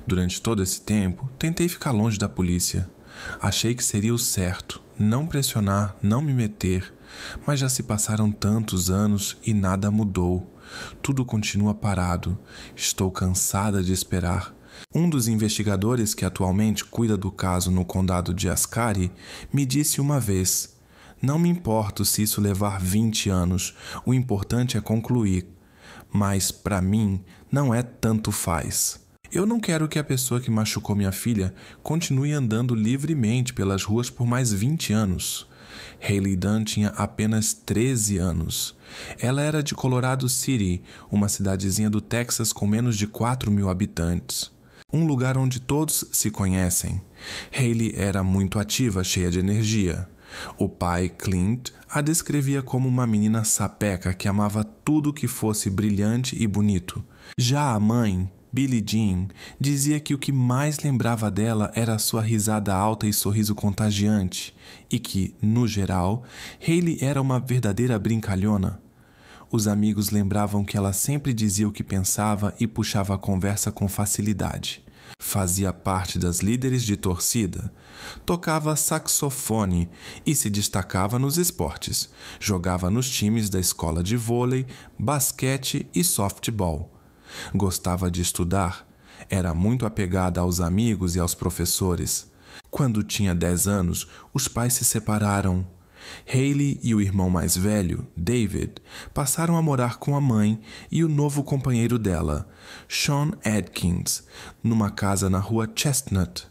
Durante todo esse tempo, tentei ficar longe da polícia. Achei que seria o certo, não pressionar, não me meter, mas já se passaram tantos anos e nada mudou. Tudo continua parado. Estou cansada de esperar. Um dos investigadores que atualmente cuida do caso no condado de Ascari me disse uma vez: "Não me importo se isso levar 20 anos, o importante é concluir. Mas, para mim, não é tanto faz." Eu não quero que a pessoa que machucou minha filha continue andando livremente pelas ruas por mais 20 anos. Hailey Dunn tinha apenas 13 anos. Ela era de Colorado City, uma cidadezinha do Texas com menos de 4.000 habitantes. Um lugar onde todos se conhecem. Hailey era muito ativa, cheia de energia. O pai, Clint, a descrevia como uma menina sapeca que amava tudo que fosse brilhante e bonito. Já a mãe, Billie Jean, dizia que o que mais lembrava dela era a sua risada alta e sorriso contagiante, e que, no geral, Hailey era uma verdadeira brincalhona. Os amigos lembravam que ela sempre dizia o que pensava e puxava a conversa com facilidade. Fazia parte das líderes de torcida, tocava saxofone e se destacava nos esportes. Jogava nos times da escola de vôlei, basquete e softball. Gostava de estudar, era muito apegada aos amigos e aos professores. Quando tinha 10 anos, os pais se separaram. Hailey e o irmão mais velho, David, passaram a morar com a mãe e o novo companheiro dela, Sean Adkins, numa casa na rua Chestnut.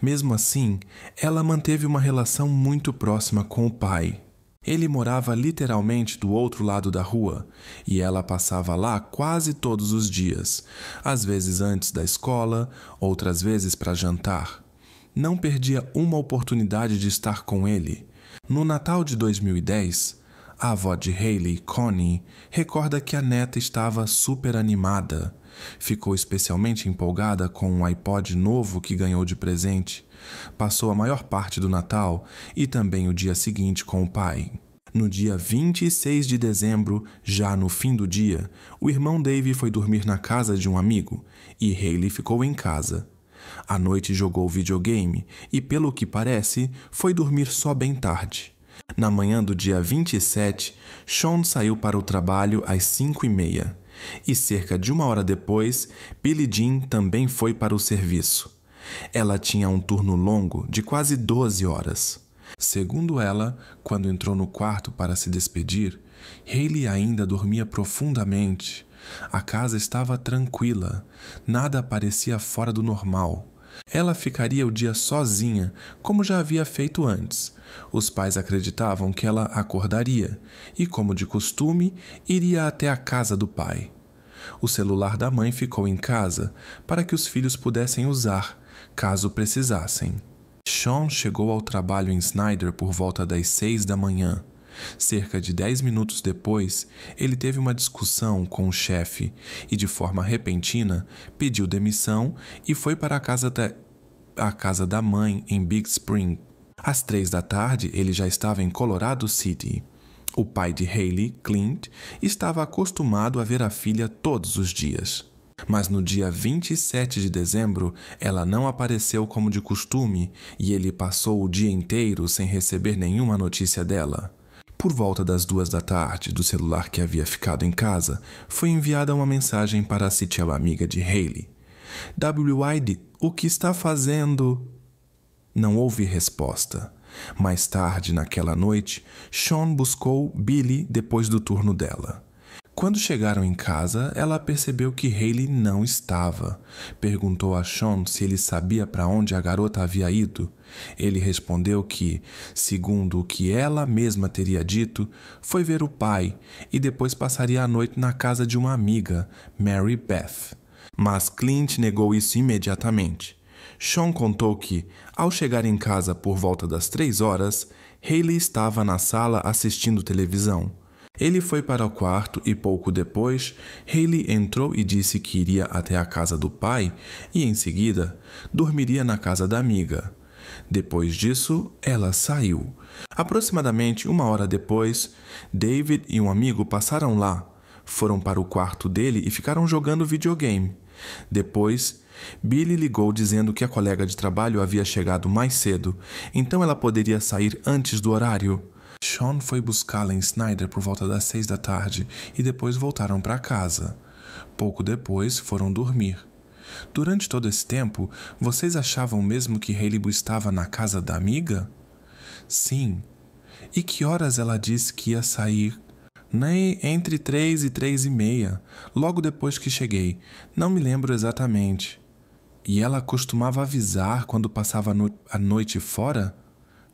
Mesmo assim, ela manteve uma relação muito próxima com o pai. Ele morava literalmente do outro lado da rua, e ela passava lá quase todos os dias, às vezes antes da escola, outras vezes para jantar. Não perdia uma oportunidade de estar com ele. No Natal de 2010, a avó de Hailey, Connie, recorda que a neta estava super animada. Ficou especialmente empolgada com um iPod novo que ganhou de presente. Passou a maior parte do Natal e também o dia seguinte com o pai. No dia 26 de dezembro, já no fim do dia, o irmão Dave foi dormir na casa de um amigo e Hailey ficou em casa. À noite jogou videogame e, pelo que parece, foi dormir só bem tarde. Na manhã do dia 27, Sean saiu para o trabalho às 5h30 e cerca de 1 hora depois, Billie Jean também foi para o serviço. Ela tinha um turno longo de quase 12 horas. Segundo ela, quando entrou no quarto para se despedir, Hailey ainda dormia profundamente. A casa estava tranquila, nada parecia fora do normal. Ela ficaria o dia sozinha, como já havia feito antes. Os pais acreditavam que ela acordaria e, como de costume, iria até a casa do pai. O celular da mãe ficou em casa para que os filhos pudessem usar, caso precisassem. Sean chegou ao trabalho em Snyder por volta das 6 da manhã. Cerca de 10 minutos depois, ele teve uma discussão com o chefe e, de forma repentina, pediu demissão e foi para a casa da mãe em Big Spring. Às 3 da tarde, ele já estava em Colorado City. O pai de Hailey, Clint, estava acostumado a ver a filha todos os dias. Mas no dia 27 de dezembro, ela não apareceu como de costume e ele passou o dia inteiro sem receber nenhuma notícia dela. Por volta das 2 da tarde, do celular que havia ficado em casa, foi enviada uma mensagem para a sitial amiga de Hailey. "WID, o que está fazendo?" Não houve resposta. Mais tarde, naquela noite, Sean buscou Billie depois do turno dela. Quando chegaram em casa, ela percebeu que Hailey não estava. Perguntou a Sean se ele sabia para onde a garota havia ido. Ele respondeu que, segundo o que ela mesma teria dito, foi ver o pai e depois passaria a noite na casa de uma amiga, Mary Beth. Mas Clint negou isso imediatamente. Sean contou que, ao chegar em casa por volta das 3 horas, Hailey estava na sala assistindo televisão. Ele foi para o quarto e pouco depois, Hailey entrou e disse que iria até a casa do pai e, em seguida, dormiria na casa da amiga. Depois disso, ela saiu. Aproximadamente 1 hora depois, David e um amigo passaram lá. Foram para o quarto dele e ficaram jogando videogame. Depois, Billy ligou dizendo que a colega de trabalho havia chegado mais cedo, então ela poderia sair antes do horário. Sean foi buscá-la em Snyder por volta das 6 da tarde e depois voltaram para casa. Pouco depois, foram dormir. Durante todo esse tempo, vocês achavam mesmo que Hailey estava na casa da amiga? Sim. E que horas ela disse que ia sair? Entre 3 e 3:30, logo depois que cheguei. Não me lembro exatamente. E ela costumava avisar quando passava a noite fora?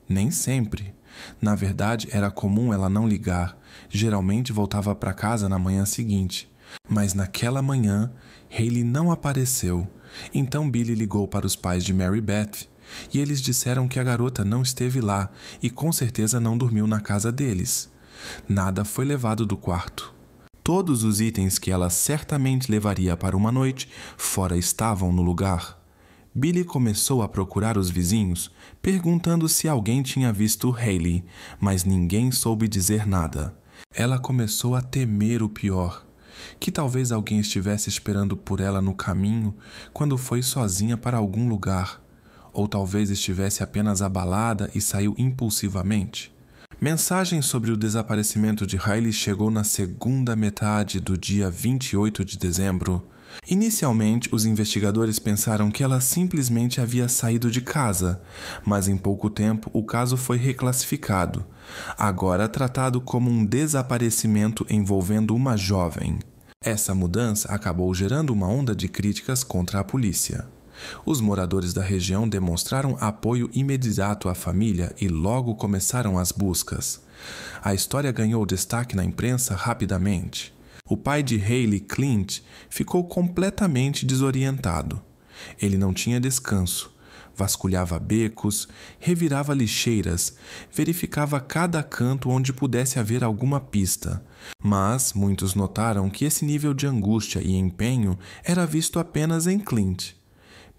Nem sempre. Na verdade, era comum ela não ligar. Geralmente voltava para casa na manhã seguinte. Mas naquela manhã, Hailey não apareceu. Então Billy ligou para os pais de Mary Beth e eles disseram que a garota não esteve lá e com certeza não dormiu na casa deles. Nada foi levado do quarto. Todos os itens que ela certamente levaria para uma noite fora estavam no lugar. Billy começou a procurar os vizinhos, perguntando se alguém tinha visto Hailey, mas ninguém soube dizer nada. Ela começou a temer o pior, que talvez alguém estivesse esperando por ela no caminho quando foi sozinha para algum lugar, ou talvez estivesse apenas abalada e saiu impulsivamente. Mensagem sobre o desaparecimento de Hailey chegou na segunda metade do dia 28 de dezembro. Inicialmente, os investigadores pensaram que ela simplesmente havia saído de casa, mas em pouco tempo o caso foi reclassificado, agora tratado como um desaparecimento envolvendo uma jovem. Essa mudança acabou gerando uma onda de críticas contra a polícia. Os moradores da região demonstraram apoio imediato à família e logo começaram as buscas. A história ganhou destaque na imprensa rapidamente. O pai de Hailey, Clint, ficou completamente desorientado. Ele não tinha descanso. Vasculhava becos, revirava lixeiras, verificava cada canto onde pudesse haver alguma pista. Mas muitos notaram que esse nível de angústia e empenho era visto apenas em Clint.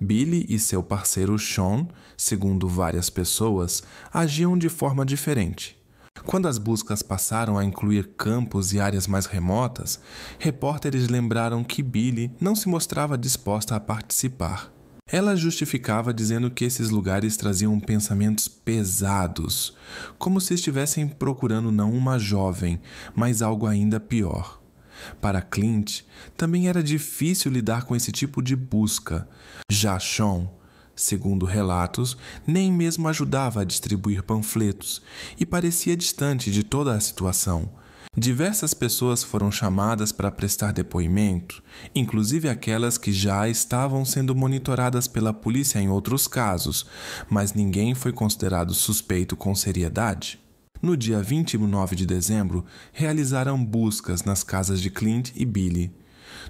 Billy e seu parceiro Sean, segundo várias pessoas, agiam de forma diferente. Quando as buscas passaram a incluir campos e áreas mais remotas, repórteres lembraram que Billy não se mostrava disposta a participar. Ela justificava dizendo que esses lugares traziam pensamentos pesados, como se estivessem procurando não uma jovem, mas algo ainda pior. Para Clint, também era difícil lidar com esse tipo de busca. Já Sean, segundo relatos, nem mesmo ajudava a distribuir panfletos e parecia distante de toda a situação. Diversas pessoas foram chamadas para prestar depoimento, inclusive aquelas que já estavam sendo monitoradas pela polícia em outros casos, mas ninguém foi considerado suspeito com seriedade. No dia 29 de dezembro, realizaram buscas nas casas de Clint e Billy.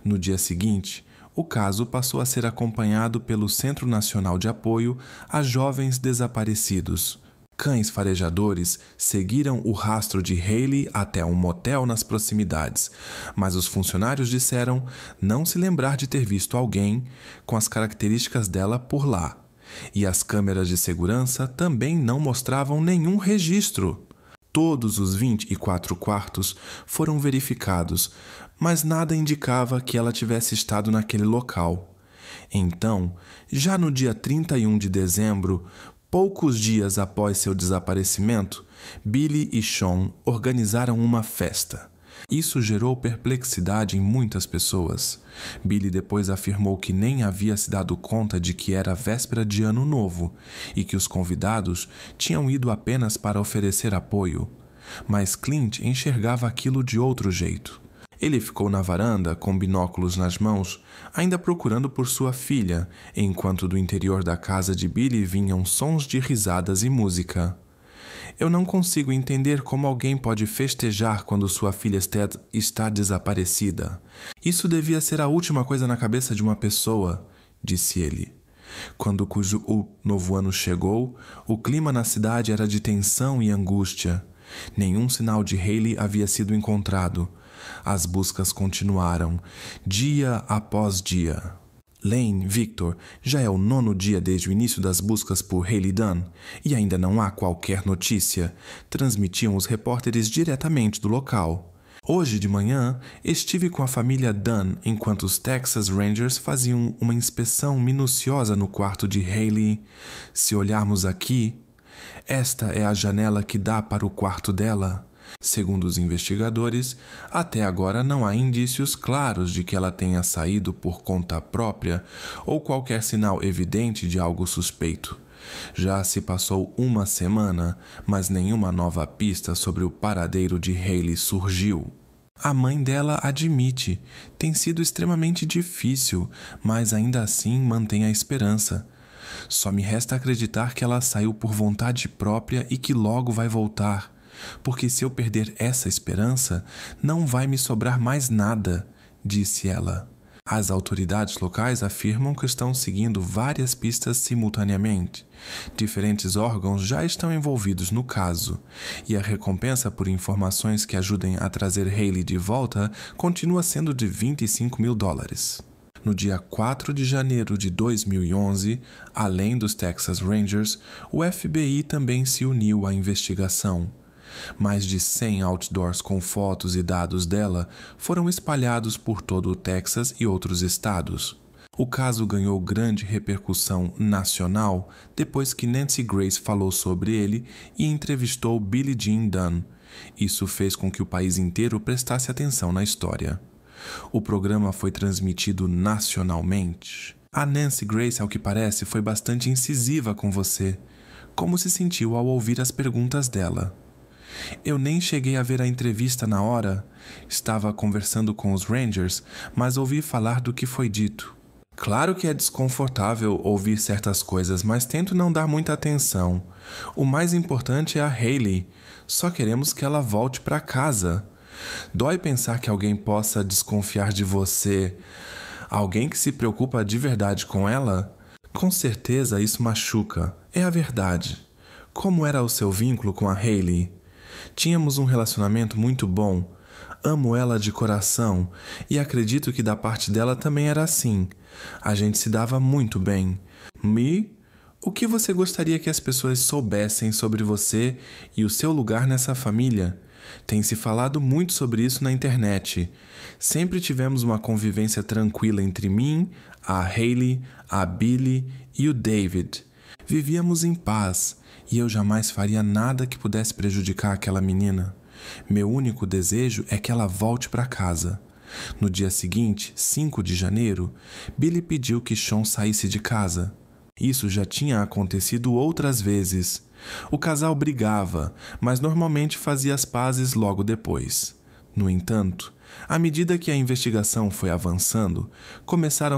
No dia seguinte, o caso passou a ser acompanhado pelo Centro Nacional de Apoio a Jovens Desaparecidos. Cães farejadores seguiram o rastro de Hailey até um motel nas proximidades, mas os funcionários disseram não se lembrar de ter visto alguém com as características dela por lá. E as câmeras de segurança também não mostravam nenhum registro. Todos os 24 quartos foram verificados, mas nada indicava que ela tivesse estado naquele local. Então, já no dia 31 de dezembro, poucos dias após seu desaparecimento, Billy e Sean organizaram uma festa. Isso gerou perplexidade em muitas pessoas. Billy depois afirmou que nem havia se dado conta de que era véspera de Ano Novo e que os convidados tinham ido apenas para oferecer apoio. Mas Clint enxergava aquilo de outro jeito. Ele ficou na varanda com binóculos nas mãos, ainda procurando por sua filha, enquanto do interior da casa de Billy vinham sons de risadas e música. Eu não consigo entender como alguém pode festejar quando sua filha está desaparecida. Isso devia ser a última coisa na cabeça de uma pessoa, disse ele. Quando o novo ano chegou, o clima na cidade era de tensão e angústia. Nenhum sinal de Hailey havia sido encontrado. As buscas continuaram, dia após dia. Lane, Victor, já é o 9º dia desde o início das buscas por Hailey Dunn e ainda não há qualquer notícia, transmitiam os repórteres diretamente do local. Hoje de manhã, estive com a família Dunn enquanto os Texas Rangers faziam uma inspeção minuciosa no quarto de Hailey. Se olharmos aqui, esta é a janela que dá para o quarto dela. Segundo os investigadores, até agora não há indícios claros de que ela tenha saído por conta própria ou qualquer sinal evidente de algo suspeito. Já se passou uma semana, mas nenhuma nova pista sobre o paradeiro de Hailey surgiu. A mãe dela admite, tem sido extremamente difícil, mas ainda assim mantém a esperança. Só me resta acreditar que ela saiu por vontade própria e que logo vai voltar, porque se eu perder essa esperança, não vai me sobrar mais nada, disse ela. As autoridades locais afirmam que estão seguindo várias pistas simultaneamente. Diferentes órgãos já estão envolvidos no caso, e a recompensa por informações que ajudem a trazer Hailey de volta continua sendo de $25 mil. No dia 4 de janeiro de 2011, além dos Texas Rangers, o FBI também se uniu à investigação. Mais de 100 outdoors com fotos e dados dela foram espalhados por todo o Texas e outros estados. O caso ganhou grande repercussão nacional depois que Nancy Grace falou sobre ele e entrevistou Billie Jean Dunn. Isso fez com que o país inteiro prestasse atenção na história. O programa foi transmitido nacionalmente. A Nancy Grace, ao que parece, foi bastante incisiva com você. Como se sentiu ao ouvir as perguntas dela? Eu nem cheguei a ver a entrevista na hora. Estava conversando com os Rangers, mas ouvi falar do que foi dito. Claro que é desconfortável ouvir certas coisas, mas tento não dar muita atenção. O mais importante é a Hailey. Só queremos que ela volte para casa. Dói pensar que alguém possa desconfiar de você. Alguém que se preocupa de verdade com ela? Com certeza isso machuca. É a verdade. Como era o seu vínculo com a Hailey? Tínhamos um relacionamento muito bom. Amo ela de coração e acredito que da parte dela também era assim. A gente se dava muito bem. O que você gostaria que as pessoas soubessem sobre você e o seu lugar nessa família? Tem se falado muito sobre isso na internet. Sempre tivemos uma convivência tranquila entre mim, a Hailey, a Billie e o David. Vivíamos em paz e eu jamais faria nada que pudesse prejudicar aquela menina. Meu único desejo é que ela volte para casa. No dia seguinte, 5 de janeiro, Billie pediu que Sean saísse de casa. Isso já tinha acontecido outras vezes. O casal brigava, mas normalmente fazia as pazes logo depois. No entanto, à medida que a investigação foi avançando, começaram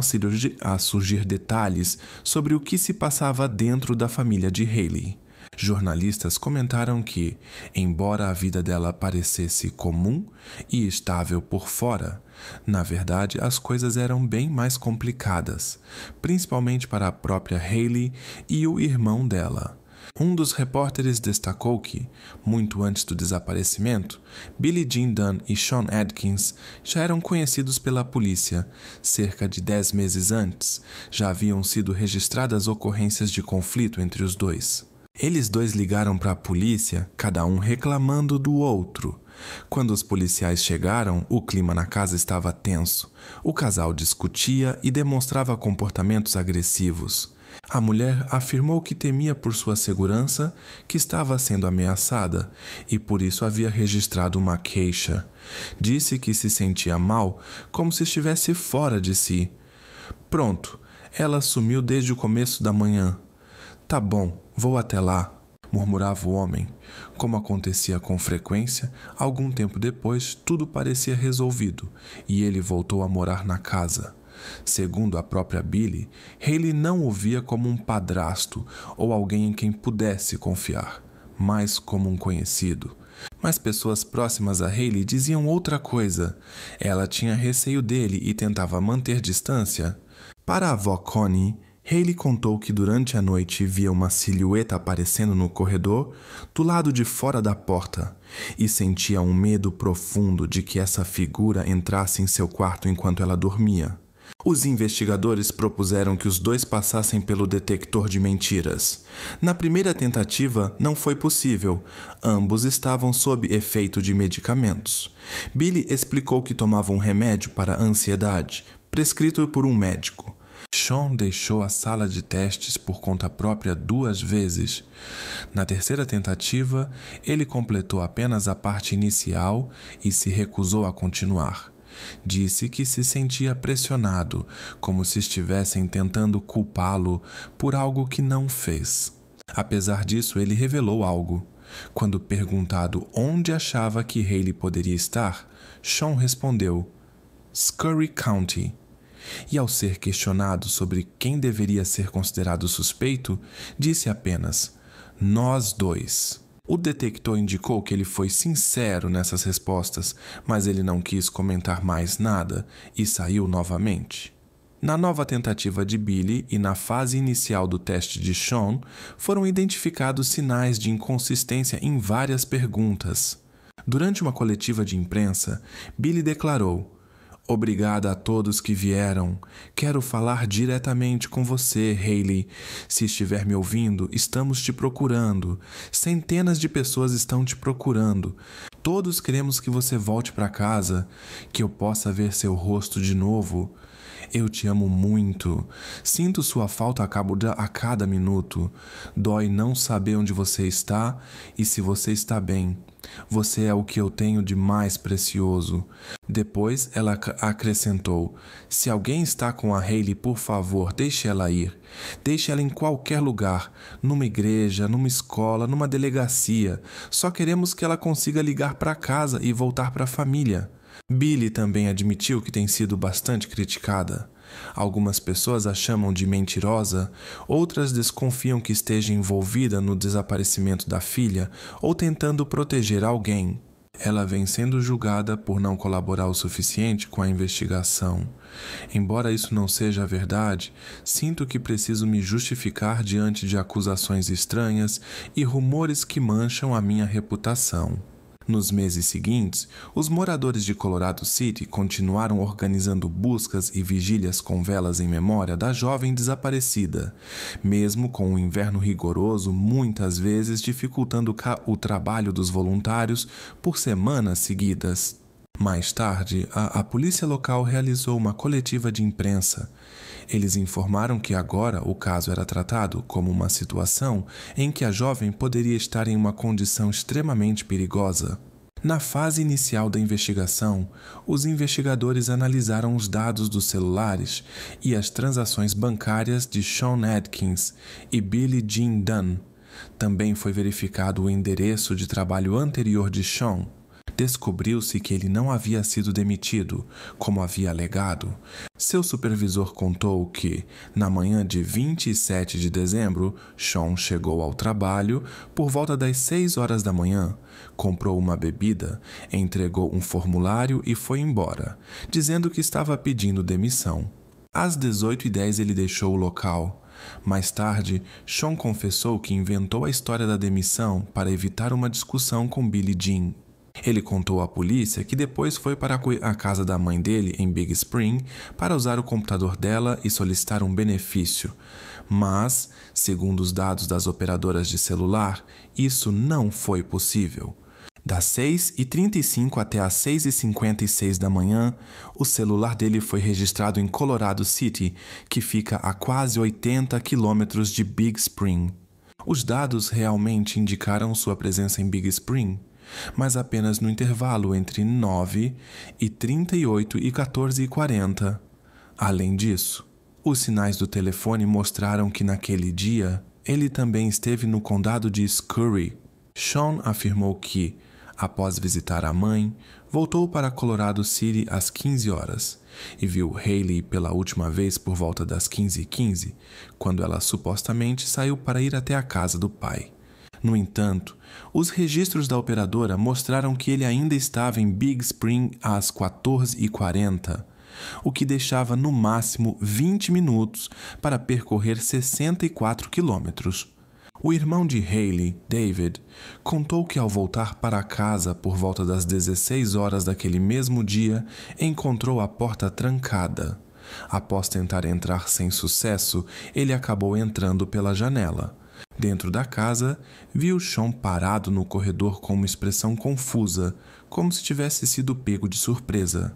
a surgir detalhes sobre o que se passava dentro da família de Hailey. Jornalistas comentaram que, embora a vida dela parecesse comum e estável por fora, na verdade as coisas eram bem mais complicadas, principalmente para a própria Hailey e o irmão dela. Um dos repórteres destacou que, muito antes do desaparecimento, Billie Jean Dunn e Sean Atkins já eram conhecidos pela polícia. Cerca de 10 meses antes, já haviam sido registradas ocorrências de conflito entre os dois. Eles dois ligaram para a polícia, cada um reclamando do outro. Quando os policiais chegaram, o clima na casa estava tenso. O casal discutia e demonstrava comportamentos agressivos. A mulher afirmou que temia por sua segurança, que estava sendo ameaçada e por isso havia registrado uma queixa. Disse que se sentia mal, como se estivesse fora de si. Pronto, ela sumiu desde o começo da manhã. Tá bom, vou até lá, murmurava o homem. Como acontecia com frequência, algum tempo depois tudo parecia resolvido e ele voltou a morar na casa. Segundo a própria Billie, Hailey não o via como um padrasto ou alguém em quem pudesse confiar, mas como um conhecido. Mas pessoas próximas a Hailey diziam outra coisa. Ela tinha receio dele e tentava manter distância. Para a avó Connie, Hailey contou que durante a noite via uma silhueta aparecendo no corredor do lado de fora da porta e sentia um medo profundo de que essa figura entrasse em seu quarto enquanto ela dormia. Os investigadores propuseram que os dois passassem pelo detector de mentiras. Na primeira tentativa, não foi possível. Ambos estavam sob efeito de medicamentos. Billy explicou que tomava um remédio para a ansiedade, prescrito por um médico. Sean deixou a sala de testes por conta própria 2 vezes. Na terceira tentativa, ele completou apenas a parte inicial e se recusou a continuar. Disse que se sentia pressionado, como se estivessem tentando culpá-lo por algo que não fez. Apesar disso, ele revelou algo. Quando perguntado onde achava que Haley poderia estar, Sean respondeu: Scurry County. E ao ser questionado sobre quem deveria ser considerado suspeito, disse apenas: nós dois. O detector indicou que ele foi sincero nessas respostas, mas ele não quis comentar mais nada e saiu novamente. Na nova tentativa de Billy e na fase inicial do teste de Sean, foram identificados sinais de inconsistência em várias perguntas. Durante uma coletiva de imprensa, Billy declarou: Obrigada a todos que vieram. Quero falar diretamente com você, Haley. Se estiver me ouvindo, estamos te procurando. Centenas de pessoas estão te procurando. Todos queremos que você volte para casa, que eu possa ver seu rosto de novo. Eu te amo muito. Sinto sua falta a cada minuto. Dói não saber onde você está e se você está bem. Você é o que eu tenho de mais precioso. Depois ela acrescentou: se alguém está com a Haley, por favor, deixe ela ir. Deixe ela em qualquer lugar, numa igreja, numa escola, numa delegacia. Só queremos que ela consiga ligar para casa e voltar para a família. Billy também admitiu que tem sido bastante criticada. Algumas pessoas a chamam de mentirosa, outras desconfiam que esteja envolvida no desaparecimento da filha ou tentando proteger alguém. Ela vem sendo julgada por não colaborar o suficiente com a investigação. Embora isso não seja a verdade, sinto que preciso me justificar diante de acusações estranhas e rumores que mancham a minha reputação. Nos meses seguintes, os moradores de Colorado City continuaram organizando buscas e vigílias com velas em memória da jovem desaparecida, mesmo com o inverno rigoroso muitas vezes dificultando o trabalho dos voluntários por semanas seguidas. Mais tarde, a polícia local realizou uma coletiva de imprensa. Eles informaram que agora o caso era tratado como uma situação em que a jovem poderia estar em uma condição extremamente perigosa. Na fase inicial da investigação, os investigadores analisaram os dados dos celulares e as transações bancárias de Sean Atkins e Billie Jean Dunn. Também foi verificado o endereço de trabalho anterior de Sean. Descobriu-se que ele não havia sido demitido, como havia alegado. Seu supervisor contou que, na manhã de 27 de dezembro, Sean chegou ao trabalho por volta das 6 horas da manhã, comprou uma bebida, entregou um formulário e foi embora, dizendo que estava pedindo demissão. Às 18h10 ele deixou o local. Mais tarde, Sean confessou que inventou a história da demissão para evitar uma discussão com Billie Jean. Ele contou à polícia que depois foi para a casa da mãe dele em Big Spring para usar o computador dela e solicitar um benefício. Mas, segundo os dados das operadoras de celular, isso não foi possível. Das 6h35 até as 6h56 da manhã, o celular dele foi registrado em Colorado City, que fica a quase 80 quilômetros de Big Spring. Os dados realmente indicaram sua presença em Big Spring, mas apenas no intervalo entre 9h38 e 14h40. Além disso, os sinais do telefone mostraram que naquele dia ele também esteve no condado de Scurry. Sean afirmou que, após visitar a mãe, voltou para Colorado City às 15 horas e viu Haley pela última vez por volta das 15h15, quando ela supostamente saiu para ir até a casa do pai. No entanto, os registros da operadora mostraram que ele ainda estava em Big Spring às 14h40, o que deixava no máximo 20 minutos para percorrer 64 quilômetros. O irmão de Haley, David, contou que ao voltar para casa por volta das 16 horas daquele mesmo dia, encontrou a porta trancada. Após tentar entrar sem sucesso, ele acabou entrando pela janela. Dentro da casa, viu Sean parado no corredor com uma expressão confusa, como se tivesse sido pego de surpresa.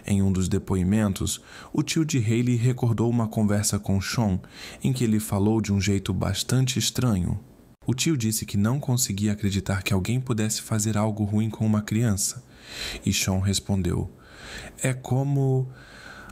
Em um dos depoimentos, o tio de Hailey recordou uma conversa com Sean em que ele falou de um jeito bastante estranho. O tio disse que não conseguia acreditar que alguém pudesse fazer algo ruim com uma criança. E Sean respondeu: "É como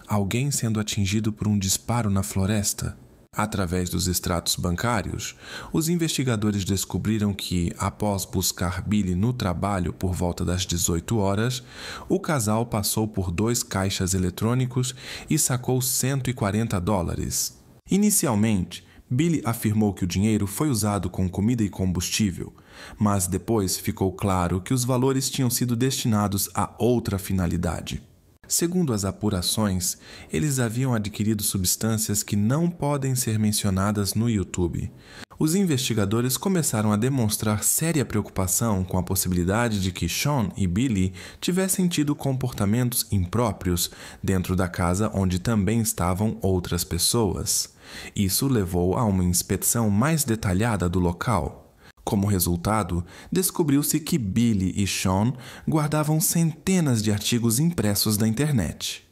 alguém sendo atingido por um disparo na floresta." Através dos extratos bancários, os investigadores descobriram que, após buscar Billy no trabalho por volta das 18 horas, o casal passou por 2 caixas eletrônicos e sacou $140. Inicialmente, Billy afirmou que o dinheiro foi usado com comida e combustível, mas depois ficou claro que os valores tinham sido destinados a outra finalidade. Segundo as apurações, eles haviam adquirido substâncias que não podem ser mencionadas no YouTube. Os investigadores começaram a demonstrar séria preocupação com a possibilidade de que Sean e Billy tivessem tido comportamentos impróprios dentro da casa onde também estavam outras pessoas. Isso levou a uma inspeção mais detalhada do local. Como resultado, descobriu-se que Billy e Sean guardavam centenas de artigos impressos da internet.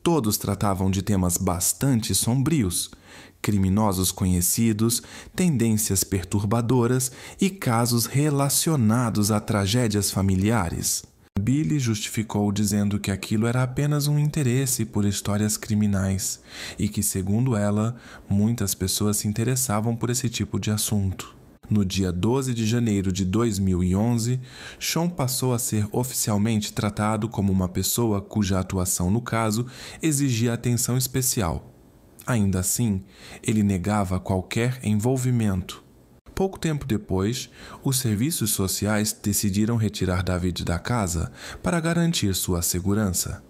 Todos tratavam de temas bastante sombrios, criminosos conhecidos, tendências perturbadoras e casos relacionados a tragédias familiares. Billy justificou dizendo que aquilo era apenas um interesse por histórias criminais e que, segundo ela, muitas pessoas se interessavam por esse tipo de assunto. No dia 12 de janeiro de 2011, Sean passou a ser oficialmente tratado como uma pessoa cuja atuação no caso exigia atenção especial. Ainda assim, ele negava qualquer envolvimento. Pouco tempo depois, os serviços sociais decidiram retirar David da casa para garantir sua segurança.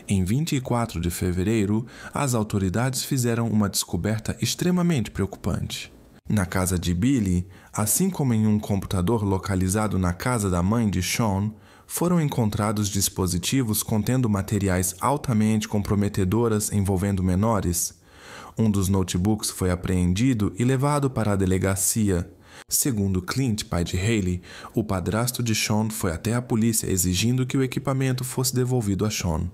Em 24 de fevereiro, as autoridades fizeram uma descoberta extremamente preocupante. Na casa de Billy, assim como em um computador localizado na casa da mãe de Sean, foram encontrados dispositivos contendo materiais altamente comprometedoras envolvendo menores. Um dos notebooks foi apreendido e levado para a delegacia. Segundo Clint, pai de Hailey, o padrasto de Sean foi até a polícia exigindo que o equipamento fosse devolvido a Sean.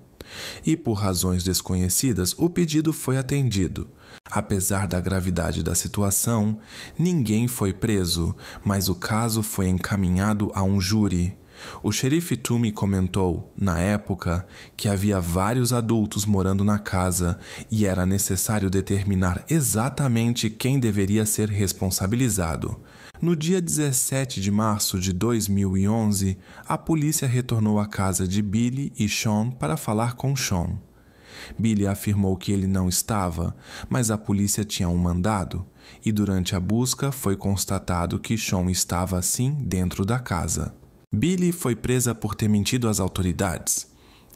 E, por razões desconhecidas, o pedido foi atendido. Apesar da gravidade da situação, ninguém foi preso, mas o caso foi encaminhado a um júri. O xerife Toomey comentou, na época, que havia vários adultos morando na casa e era necessário determinar exatamente quem deveria ser responsabilizado. No dia 17 de março de 2011, a polícia retornou à casa de Billy e Sean para falar com Sean. Billy afirmou que ele não estava, mas a polícia tinha um mandado, e durante a busca foi constatado que Sean estava sim dentro da casa. Billy foi presa por ter mentido às autoridades.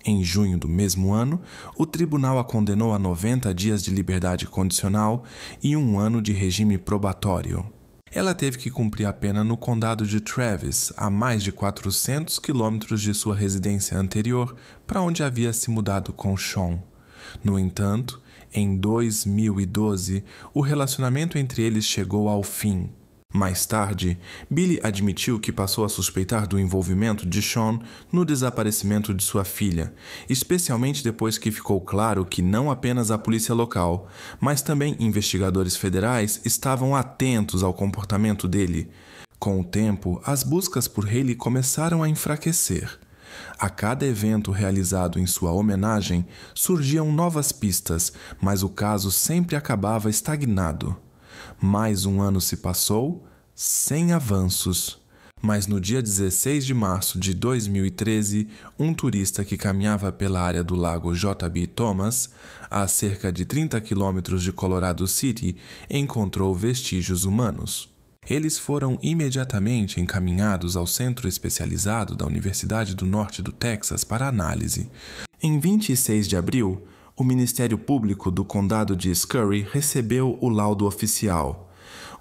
Em junho do mesmo ano, o tribunal a condenou a 90 dias de liberdade condicional e 1 ano de regime probatório. Ela teve que cumprir a pena no condado de Travis, a mais de 400 quilômetros de sua residência anterior, para onde havia se mudado com Sean. No entanto, em 2012, o relacionamento entre eles chegou ao fim. Mais tarde, Billy admitiu que passou a suspeitar do envolvimento de Sean no desaparecimento de sua filha, especialmente depois que ficou claro que não apenas a polícia local, mas também investigadores federais estavam atentos ao comportamento dele. Com o tempo, as buscas por Hailey começaram a enfraquecer. A cada evento realizado em sua homenagem, surgiam novas pistas, mas o caso sempre acabava estagnado. Mais 1 ano se passou, sem avanços. Mas no dia 16 de março de 2013, um turista que caminhava pela área do lago J.B. Thomas, a cerca de 30 quilômetros de Colorado City, encontrou vestígios humanos. Eles foram imediatamente encaminhados ao centro especializado da Universidade do Norte do Texas para análise. Em 26 de abril, o Ministério Público do Condado de Scurry recebeu o laudo oficial.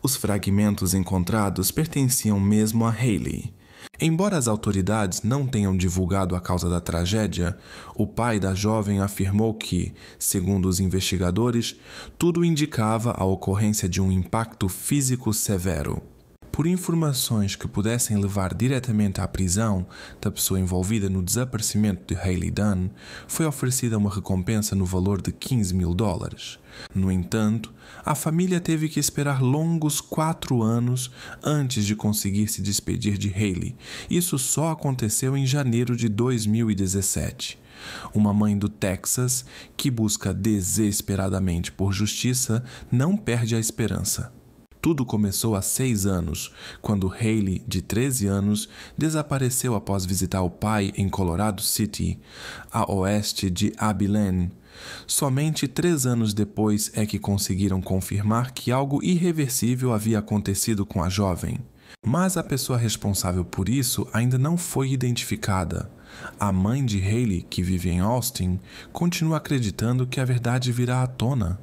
Os fragmentos encontrados pertenciam mesmo a Hailey. Embora as autoridades não tenham divulgado a causa da tragédia, o pai da jovem afirmou que, segundo os investigadores, tudo indicava a ocorrência de um impacto físico severo. Por informações que pudessem levar diretamente à prisão da pessoa envolvida no desaparecimento de Hailey Dunn, foi oferecida uma recompensa no valor de $15 mil. No entanto, a família teve que esperar longos 4 anos antes de conseguir se despedir de Hailey. Isso só aconteceu em janeiro de 2017. Uma mãe do Texas, que busca desesperadamente por justiça, não perde a esperança. Tudo começou há 6 anos, quando Hailey, de 13 anos, desapareceu após visitar o pai em Colorado City, a oeste de Abilene. Somente 3 anos depois é que conseguiram confirmar que algo irreversível havia acontecido com a jovem. Mas a pessoa responsável por isso ainda não foi identificada. A mãe de Hailey, que vive em Austin, continua acreditando que a verdade virá à tona.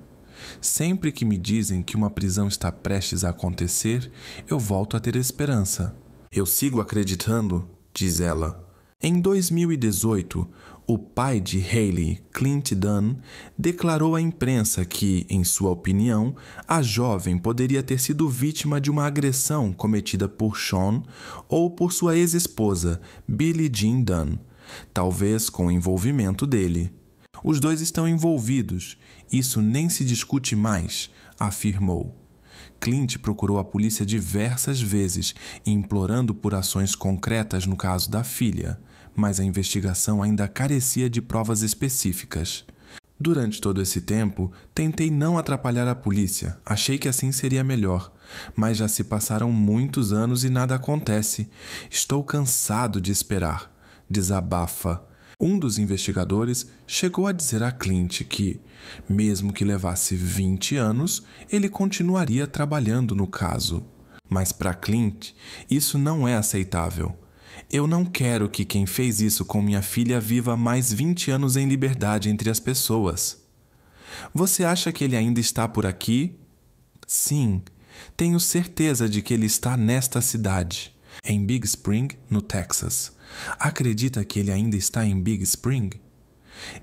Sempre que me dizem que uma prisão está prestes a acontecer, eu volto a ter esperança. Eu sigo acreditando, diz ela. Em 2018, o pai de Hailey, Clint Dunn, declarou à imprensa que, em sua opinião, a jovem poderia ter sido vítima de uma agressão cometida por Sean ou por sua ex-esposa, Billie Jean Dunn, talvez com o envolvimento dele. Os dois estão envolvidos, isso nem se discute mais, afirmou. Clint procurou a polícia diversas vezes, implorando por ações concretas no caso da filha, mas a investigação ainda carecia de provas específicas. Durante todo esse tempo, tentei não atrapalhar a polícia, achei que assim seria melhor, mas já se passaram muitos anos e nada acontece. Estou cansado de esperar, desabafa. Um dos investigadores chegou a dizer a Clint que, mesmo que levasse 20 anos, ele continuaria trabalhando no caso. Mas para Clint, isso não é aceitável. Eu não quero que quem fez isso com minha filha viva mais 20 anos em liberdade entre as pessoas. Você acha que ele ainda está por aqui? Sim, tenho certeza de que ele está nesta cidade, em Big Spring, no Texas. Acredita que ele ainda está em Big Spring?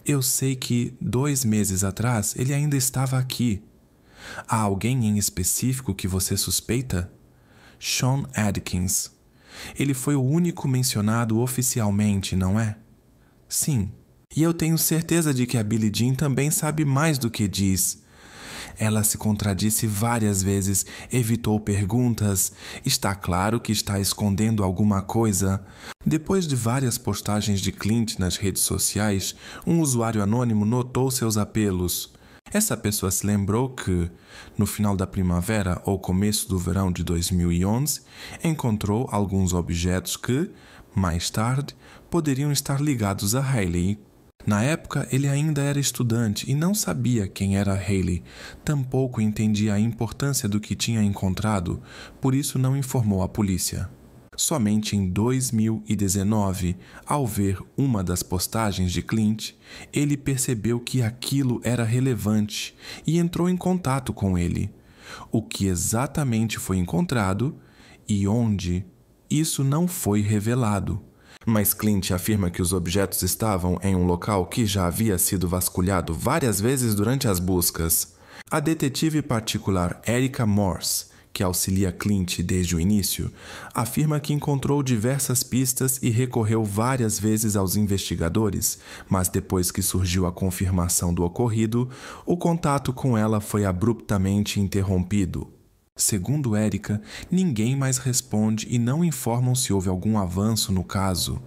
Eu sei que 2 meses atrás ele ainda estava aqui. Há alguém em específico que você suspeita? Sean Adkins. Ele foi o único mencionado oficialmente, não é? Sim. E eu tenho certeza de que a Billie Jean também sabe mais do que diz. Ela se contradisse várias vezes, evitou perguntas. Está claro que está escondendo alguma coisa. Depois de várias postagens de Clint nas redes sociais, um usuário anônimo notou seus apelos. Essa pessoa se lembrou que, no final da primavera ou começo do verão de 2011, encontrou alguns objetos que, mais tarde, poderiam estar ligados a Hailey. Na época, ele ainda era estudante e não sabia quem era Hailey, tampouco entendia a importância do que tinha encontrado, por isso não informou a polícia. Somente em 2019, ao ver uma das postagens de Clint, ele percebeu que aquilo era relevante e entrou em contato com ele. O que exatamente foi encontrado e onde, isso não foi revelado. Mas Clint afirma que os objetos estavam em um local que já havia sido vasculhado várias vezes durante as buscas. A detetive particular Erica Morse, que auxilia Clint desde o início, afirma que encontrou diversas pistas e recorreu várias vezes aos investigadores, mas depois que surgiu a confirmação do ocorrido, o contato com ela foi abruptamente interrompido. Segundo Erica, ninguém mais responde e não informam se houve algum avanço no caso.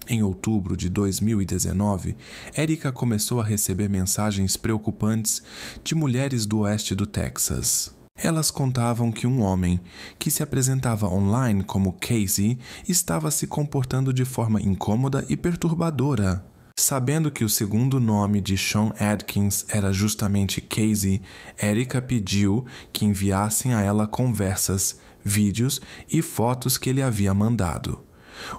Em outubro de 2019, Erica começou a receber mensagens preocupantes de mulheres do oeste do Texas. Elas contavam que um homem, que se apresentava online como Casey, estava se comportando de forma incômoda e perturbadora. Sabendo que o segundo nome de Sean Adkins era justamente Casey, Erica pediu que enviassem a ela conversas, vídeos e fotos que ele havia mandado.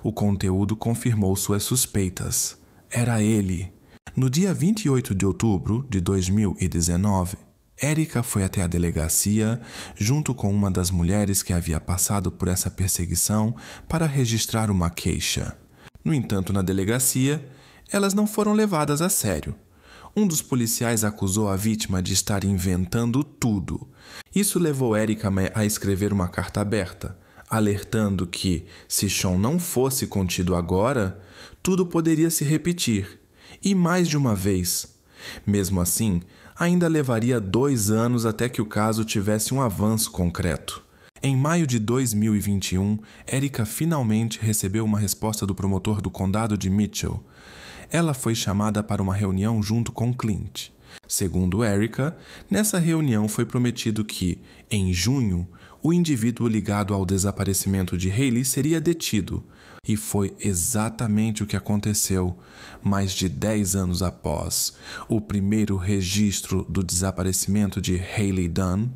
O conteúdo confirmou suas suspeitas. Era ele. No dia 28 de outubro de 2019, Erica foi até a delegacia, junto com uma das mulheres que havia passado por essa perseguição, para registrar uma queixa. No entanto, na delegacia, elas não foram levadas a sério. Um dos policiais acusou a vítima de estar inventando tudo. Isso levou Erica a escrever uma carta aberta, alertando que, se Sean não fosse contido agora, tudo poderia se repetir, e mais de uma vez. Mesmo assim, ainda levaria 2 anos até que o caso tivesse um avanço concreto. Em maio de 2021, Erica finalmente recebeu uma resposta do promotor do condado de Mitchell. Ela foi chamada para uma reunião junto com Clint. Segundo Erica, nessa reunião foi prometido que, em junho, o indivíduo ligado ao desaparecimento de Hailey seria detido. E foi exatamente o que aconteceu, mais de 10 anos após o primeiro registro do desaparecimento de Hailey Dunn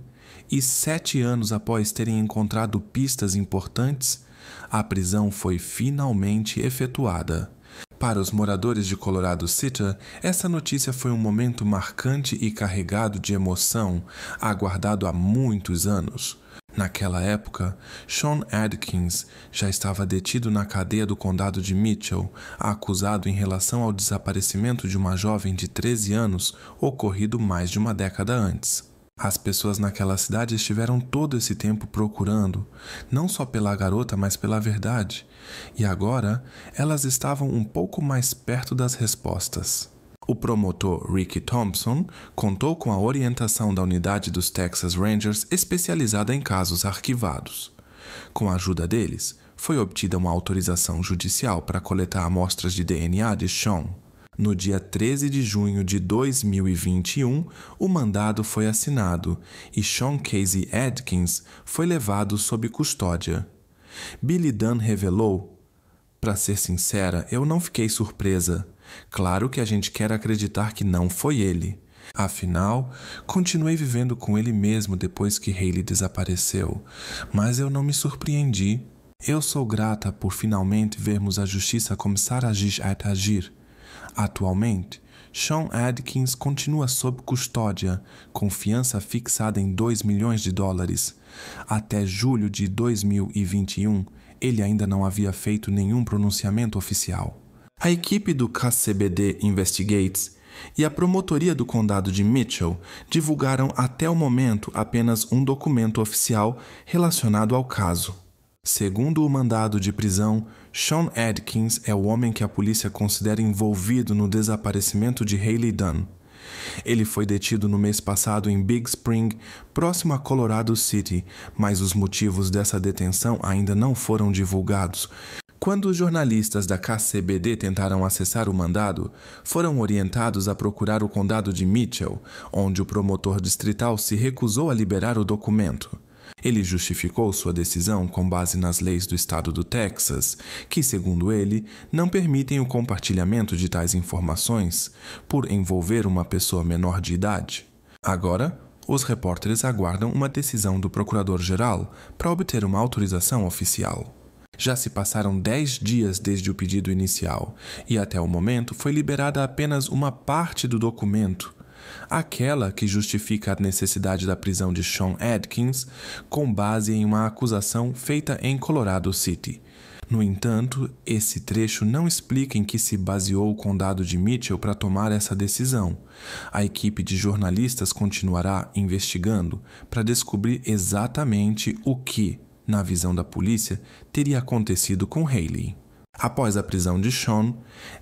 e 7 anos após terem encontrado pistas importantes, a prisão foi finalmente efetuada. Para os moradores de Colorado City, essa notícia foi um momento marcante e carregado de emoção, aguardado há muitos anos. Naquela época, Sean Adkins já estava detido na cadeia do condado de Mitchell, acusado em relação ao desaparecimento de uma jovem de 13 anos ocorrido mais de uma década antes. As pessoas naquela cidade estiveram todo esse tempo procurando, não só pela garota, mas pela verdade, e agora elas estavam um pouco mais perto das respostas. O promotor Ricky Thompson contou com a orientação da unidade dos Texas Rangers especializada em casos arquivados. Com a ajuda deles, foi obtida uma autorização judicial para coletar amostras de DNA de Sean. No dia 13 de junho de 2021, o mandado foi assinado e Sean Casey Adkins foi levado sob custódia. Billy Dunn revelou: "Para ser sincera, eu não fiquei surpresa. Claro que a gente quer acreditar que não foi ele. Afinal, continuei vivendo com ele mesmo depois que Hailey desapareceu, mas eu não me surpreendi. Eu sou grata por finalmente vermos a justiça começar a agir. Atualmente, Sean Adkins continua sob custódia, com fiança fixada em $2 milhões. Até julho de 2021, ele ainda não havia feito nenhum pronunciamento oficial. A equipe do KCBD Investigates e a promotoria do condado de Mitchell divulgaram até o momento apenas um documento oficial relacionado ao caso. Segundo o mandado de prisão, Sean Adkins é o homem que a polícia considera envolvido no desaparecimento de Hailey Dunn. Ele foi detido no mês passado em Big Spring, próximo a Colorado City, mas os motivos dessa detenção ainda não foram divulgados. Quando os jornalistas da KCBD tentaram acessar o mandado, foram orientados a procurar o condado de Mitchell, onde o promotor distrital se recusou a liberar o documento. Ele justificou sua decisão com base nas leis do estado do Texas, que, segundo ele, não permitem o compartilhamento de tais informações por envolver uma pessoa menor de idade. Agora, os repórteres aguardam uma decisão do procurador-geral para obter uma autorização oficial. Já se passaram 10 dias desde o pedido inicial e até o momento foi liberada apenas uma parte do documento, aquela que justifica a necessidade da prisão de Sean Adkins com base em uma acusação feita em Colorado City. No entanto, esse trecho não explica em que se baseou o condado de Mitchell para tomar essa decisão. A equipe de jornalistas continuará investigando para descobrir exatamente o que, na visão da polícia, teria acontecido com Hailey. Após a prisão de Sean,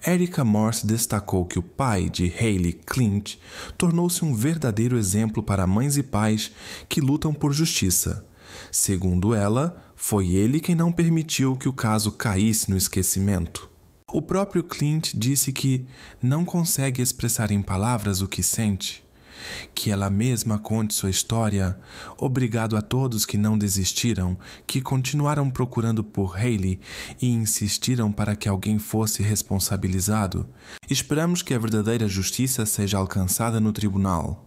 Erica Morse destacou que o pai de Hailey, Clint, tornou-se um verdadeiro exemplo para mães e pais que lutam por justiça. Segundo ela, foi ele quem não permitiu que o caso caísse no esquecimento. O próprio Clint disse que não consegue expressar em palavras o que sente. Que ela mesma conte sua história. Obrigado a todos que não desistiram, que continuaram procurando por Hailey e insistiram para que alguém fosse responsabilizado. Esperamos que a verdadeira justiça seja alcançada no tribunal.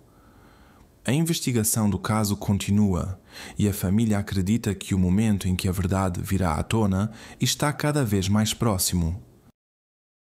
A investigação do caso continua e a família acredita que o momento em que a verdade virá à tona está cada vez mais próximo.